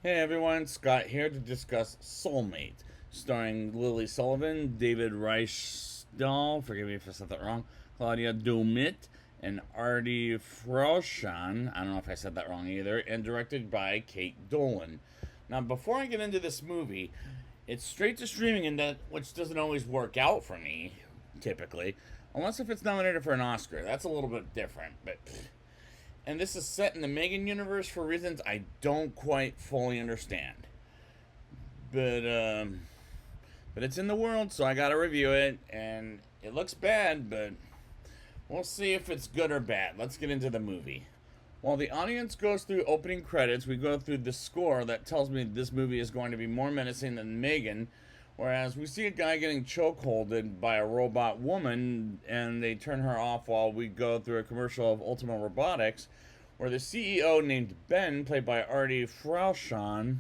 Hey everyone, Scott here to discuss Soulmate, starring Lily Sullivan, David Reichdal, forgive me if I said that wrong, Claudia Dumit, and Artie Froshan, I don't know if I said that wrong either, and directed by Kate Dolan. Now, before I get into this movie, it's straight to streaming, and that which doesn't always work out for me, typically, unless if it's nominated for an Oscar. That's a little bit different, but and this is set in the Megan universe for reasons I don't quite fully understand. But but it's in the world, so I gotta review it, and it looks bad, but we'll see if it's good or bad. Let's get into the movie. While the audience goes through opening credits, we go through the score that tells me this movie is going to be more menacing than Megan. Whereas we see a guy getting chokeholded by a robot woman, and they turn her off while we go through a commercial of Ultima Robotics, where the CEO named Ben, played by Artie Frauschan,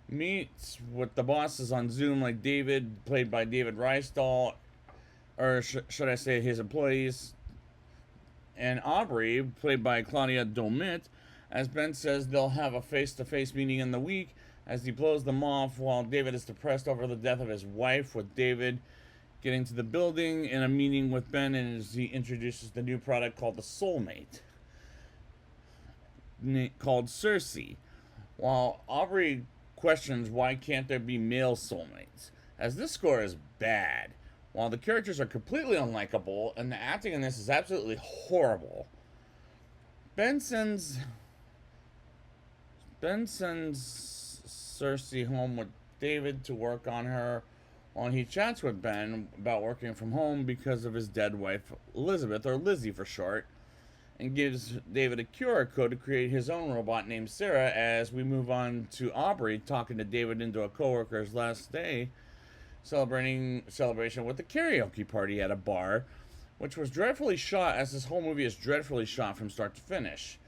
meets with the bosses on Zoom, like David, played by David Reisdahl, or should I say his employees, and Aubrey, played by Claudia Domit. As Ben says, they'll have a face-to-face meeting in the week as he blows them off while David is depressed over the death of his wife, with David getting to the building in a meeting with Ben, and as he introduces the new product called the Soulmate, called Cersei, while Aubrey questions why can't there be male soulmates, as this score is bad, while the characters are completely unlikable and the acting in this is absolutely horrible. Ben sends Ben sends Cersei home with David to work on her while he chats with Ben about working from home because of his dead wife, Elizabeth, or Lizzie for short, and gives David a QR code to create his own robot named Sarah. As we move on to Aubrey talking to David into a coworker's last day celebration with a karaoke party at a bar, which was dreadfully shot, as this whole movie is dreadfully shot from start to finish.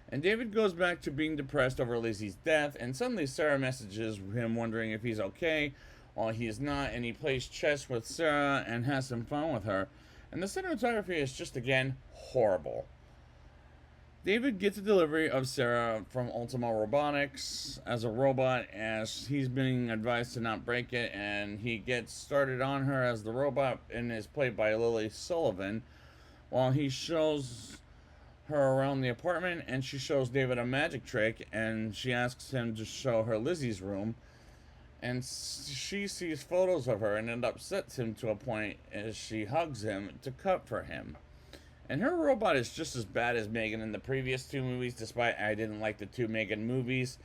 And David goes back to being depressed over Lizzie's death, and suddenly Sarah messages him wondering if he's okay, while he is not, and he plays chess with Sarah and has some fun with her. And the cinematography is just, again, horrible. David gets a delivery of Sarah from Ultima Robotics as a robot, as he's being advised to not break it, and he gets started on her as the robot and is played by Lily Sullivan, while he shows her around the apartment, and she shows David a magic trick, and she asks him to show her Lizzie's room, and she sees photos of her, and it upsets him to a point as she hugs him to comfort him. And her robot is just as bad as Megan in the previous two movies, despite I didn't like the two Megan movies.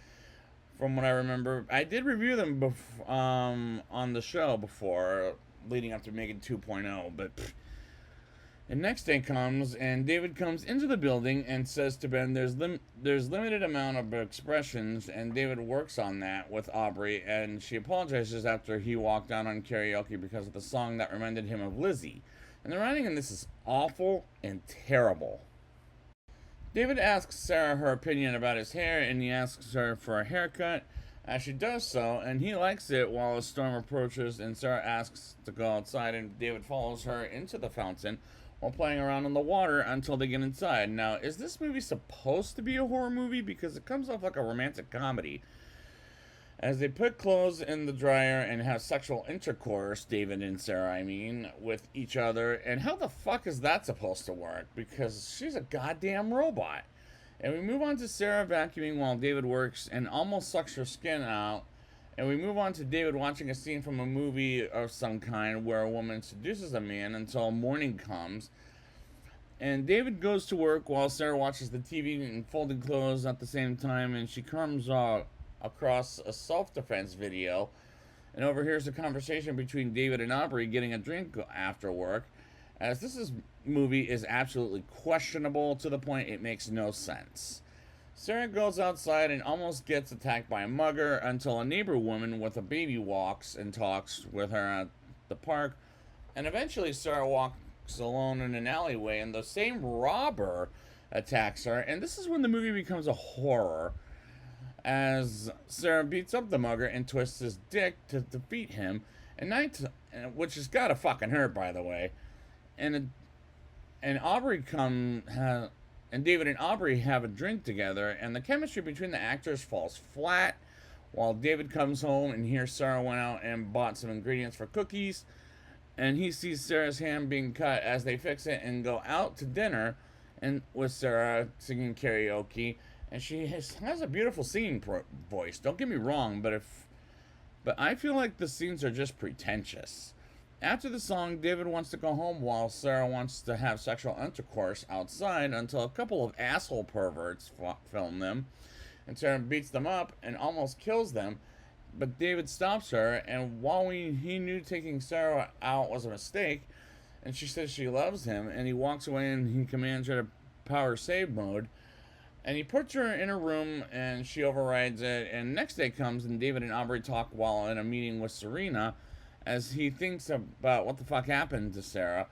From what I remember, I did review them on the show before, leading up to Megan 2.0, but and next day comes, and David comes into the building and says to Ben, there's limited amount of expressions, and David works on that with Aubrey, and she apologizes after he walked out on karaoke because of the song that reminded him of Lizzie. And the writing in this is awful and terrible. David asks Sarah her opinion about his hair, and he asks her for a haircut, as she does so, and he likes it while a storm approaches, and Sarah asks to go outside, and David follows her into the fountain while playing around in the water until they get inside. Now, is this movie supposed to be a horror movie? Because it comes off like a romantic comedy. As they put clothes in the dryer and have sexual intercourse, David and Sarah, I mean, with each other. And how the fuck is that supposed to work? Because she's a goddamn robot. And we move on to Sarah vacuuming while David works and almost sucks her skin out. And we move on to David watching a scene from a movie of some kind where a woman seduces a man until morning comes. And David goes to work while Sarah watches the TV and folding clothes at the same time, and she comes across a self-defense video and overhears a conversation between David and Aubrey getting a drink after work, as movie is absolutely questionable to the point it makes no sense. Sarah goes outside and almost gets attacked by a mugger until a neighbor woman with a baby walks and talks with her at the park, and eventually Sarah walks alone in an alleyway and the same robber attacks her, and this is when the movie becomes a horror, as Sarah beats up the mugger and twists his dick to defeat him, which has gotta fucking hurt, by the way. And and Aubrey and David and Aubrey have a drink together, and the chemistry between the actors falls flat, while David comes home and hears Sarah went out and bought some ingredients for cookies. And he sees Sarah's hand being cut as they fix it and go out to dinner and with Sarah singing karaoke. And she has a beautiful singing voice. Don't get me wrong, but I feel like the scenes are just pretentious. After the song, David wants to go home while Sarah wants to have sexual intercourse outside until a couple of asshole perverts film them. And Sarah beats them up and almost kills them. But David stops her, and while he knew taking Sarah out was a mistake, and she says she loves him, and he walks away and he commands her to power save mode. And he puts her in her room and she overrides it. And next day comes and David and Aubrey talk while in a meeting with Serena as he thinks about what the fuck happened to Sarah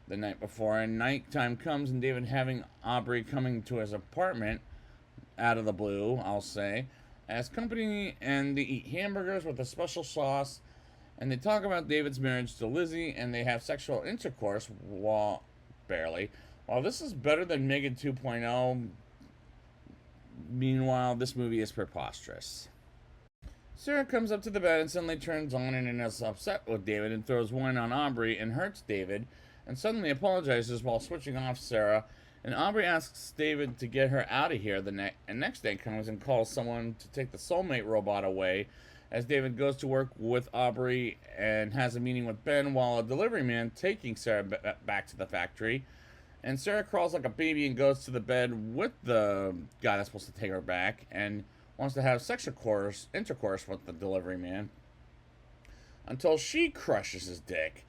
the night before. And nighttime comes and David having Aubrey coming to his apartment out of the blue, I'll say, as company, and they eat hamburgers with a special sauce. And they talk about David's marriage to Lizzie and they have sexual intercourse barely. While this is better than Megan 2.0, meanwhile, this movie is preposterous. Sarah comes up to the bed and suddenly turns on and is upset with David and throws wine on Aubrey and hurts David and suddenly apologizes while switching off Sarah. And Aubrey asks David to get her out of here and next day comes and calls someone to take the Soulmate robot away as David goes to work with Aubrey and has a meeting with Ben while a delivery man taking Sarah back to the factory. And Sarah crawls like a baby and goes to the bed with the guy that's supposed to take her back and wants to have intercourse with the delivery man until she crushes his dick.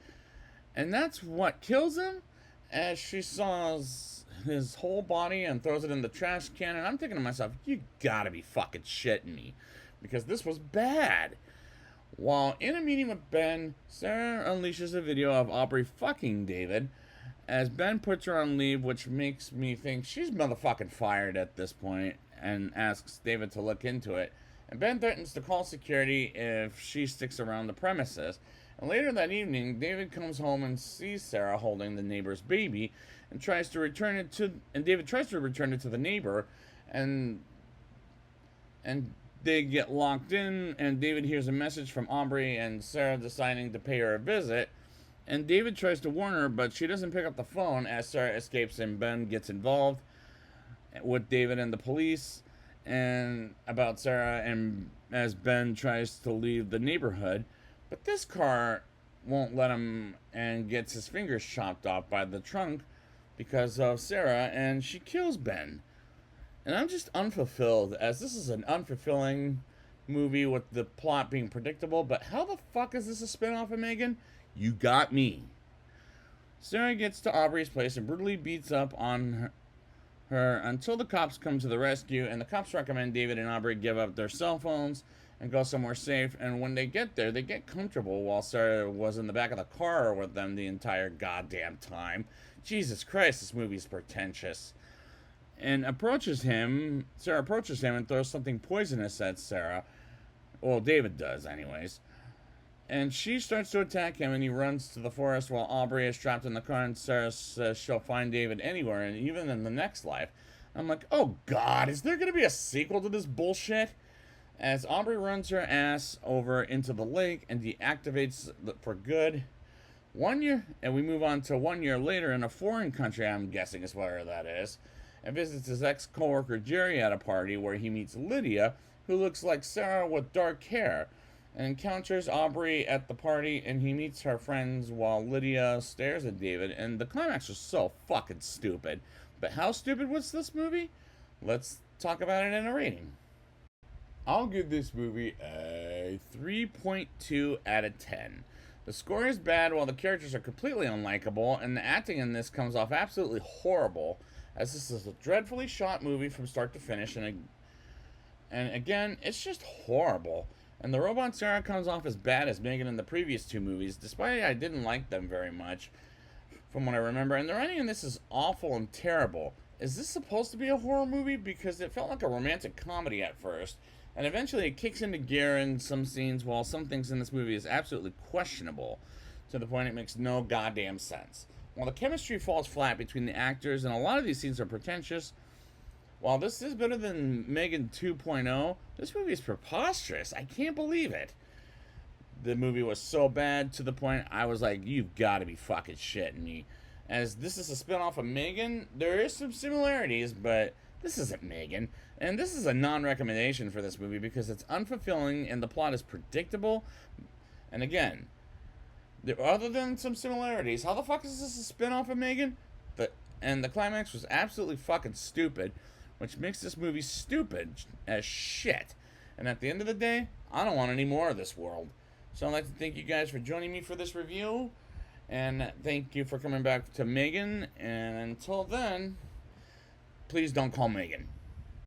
And that's what kills him, as she saws his whole body and throws it in the trash can. And I'm thinking to myself, you gotta be fucking shitting me, because this was bad. While in a meeting with Ben, Sarah unleashes a video of Aubrey fucking David as Ben puts her on leave, which makes me think she's motherfucking fired at this point, and asks David to look into it. And Ben threatens to call security if she sticks around the premises. And later that evening, David comes home and sees Sarah holding the neighbor's baby and David tries to return it to the neighbor, and they get locked in, and David hears a message from Aubrey and Sarah deciding to pay her a visit. And David tries to warn her, but she doesn't pick up the phone as Sarah escapes and Ben gets involved with David and the police and about Sarah, and as Ben tries to leave the neighborhood. But this car won't let him and gets his fingers chopped off by the trunk because of Sarah, and she kills Ben. And I'm just unfulfilled, as this is an unfulfilling movie with the plot being predictable. But how the fuck is this a spinoff of Megan? You got me. Sarah gets to Aubrey's place and brutally beats up on her until the cops come to the rescue, and the cops recommend David and Aubrey give up their cell phones and go somewhere safe. And when they get there, they get comfortable while Sarah was in the back of the car with them the entire goddamn time. Jesus Christ, this movie's pretentious. And Sarah approaches him and throws something poisonous at Sarah. Well, David does anyways. And she starts to attack him, and he runs to the forest while Aubrey is trapped in the car, and Sarah says she'll find David anywhere, and even in the next life. I'm like, oh god, is there going to be a sequel to this bullshit? As Aubrey runs her ass over into the lake and deactivates for good. 1 year, and we move on to 1 year later in a foreign country, I'm guessing is where that is, and visits his ex-coworker Jerry at a party where he meets Lydia, who looks like Sarah with dark hair, and encounters Aubrey at the party, and he meets her friends while Lydia stares at David, and the climax was so fucking stupid. But how stupid was this movie? Let's talk about it in a rating. I'll give this movie a 3.2 out of 10. The score is bad while the characters are completely unlikable, and the acting in this comes off absolutely horrible, as this is a dreadfully shot movie from start to finish, and again, it's just horrible. And the robot Sarah comes off as bad as Megan in the previous two movies, despite I didn't like them very much, from what I remember. And the writing in this is awful and terrible. Is this supposed to be a horror movie? Because it felt like a romantic comedy at first, and eventually it kicks into gear in some scenes, while some things in this movie is absolutely questionable, to the point it makes no goddamn sense. While the chemistry falls flat between the actors, and a lot of these scenes are pretentious, While this is better than Megan 2.0, this movie is preposterous. I can't believe it. The movie was so bad to the point I was like, you've got to be fucking shitting me. As this is a spin-off of Megan, there is some similarities, but this isn't Megan. And this is a non-recommendation for this movie because it's unfulfilling and the plot is predictable. And again, other than some similarities, how the fuck is this a spin-off of Megan? And the climax was absolutely fucking stupid, which makes this movie stupid as shit. And at the end of the day, I don't want any more of this world. So I'd like to thank you guys for joining me for this review. And thank you for coming back to Megan. And until then, please don't call Megan.